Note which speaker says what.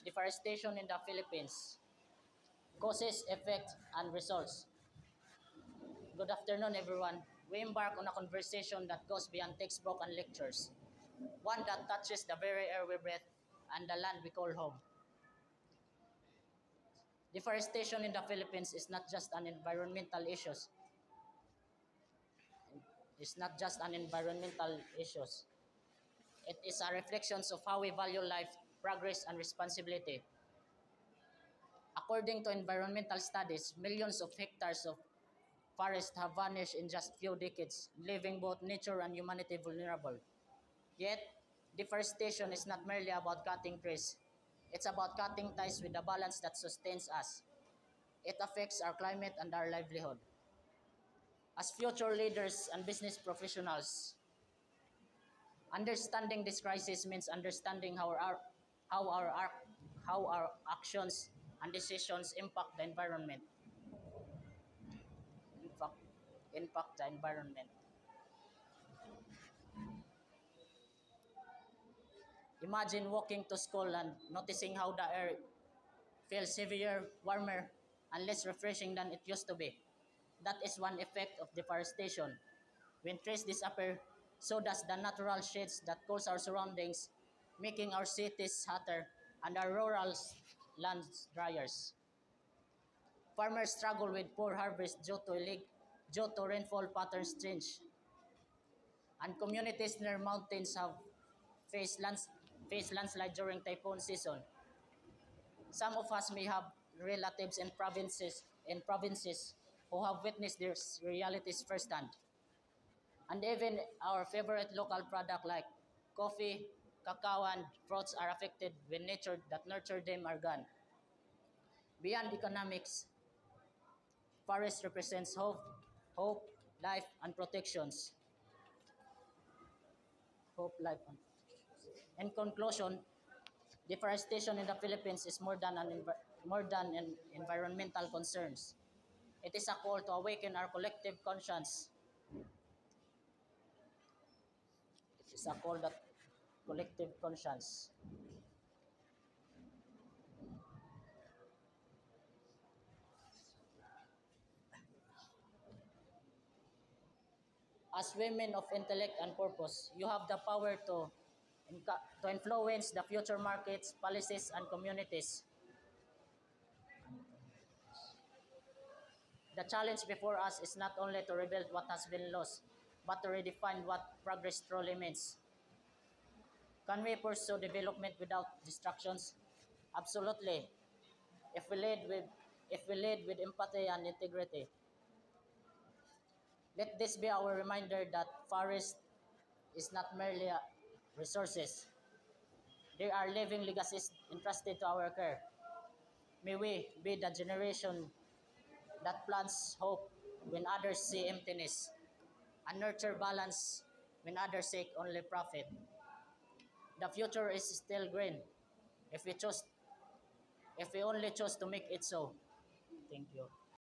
Speaker 1: Deforestation in the Philippines. Causes, effect, and results. Good afternoon, everyone. We embark on a conversation that goes beyond textbook and lectures, one that touches the very air we breathe and the land we call home. Deforestation in the Philippines is not just an environmental issue. It's not just an environmental issue. It is a reflection of how we value life, progress, and responsibility. According to environmental studies, millions of hectares of forests have vanished in just few decades, leaving both nature and humanity vulnerable. Yet, deforestation is not merely about cutting trees. It's about cutting ties with the balance that sustains us. It affects our climate and our livelihood. As future leaders and business professionals, understanding this crisis means understanding how how our actions and decisions impact the environment. In fact, impact the environment. Imagine walking to school and noticing how the air feels heavier, warmer, and less refreshing than it used to be. That is one effect of deforestation. When trees disappear, so does the natural shades that cools our surroundings, making our cities hotter and our rural lands drier. Farmers struggle with poor harvest due to rainfall patterns change, and communities near mountains have faced, faced landslide during typhoon season. Some of us may have relatives in provinces who have witnessed these realities firsthand. And even our favorite local product like coffee, cacao, and fruits are affected when nature that nurtured them are gone. Beyond economics, forest represents hope, life, and protections. Hope, life, and in conclusion, deforestation in the Philippines is more than an environmental concerns. It is a call to awaken our collective conscience. It is a call that collective conscience. As women of intellect and purpose, you have the power to influence the future markets, policies, and communities. The challenge before us is not only to rebuild what has been lost, but to redefine what progress truly means. Can we pursue development without distractions? Absolutely. If we lead with if we lead with empathy and integrity, let this be our reminder that forest is not merely resources. They are living legacies entrusted to our care. May we be the generation that plants hope when others see emptiness and nurture balance when others seek only profit. The future is still green if we only choose to make it so. Thank you.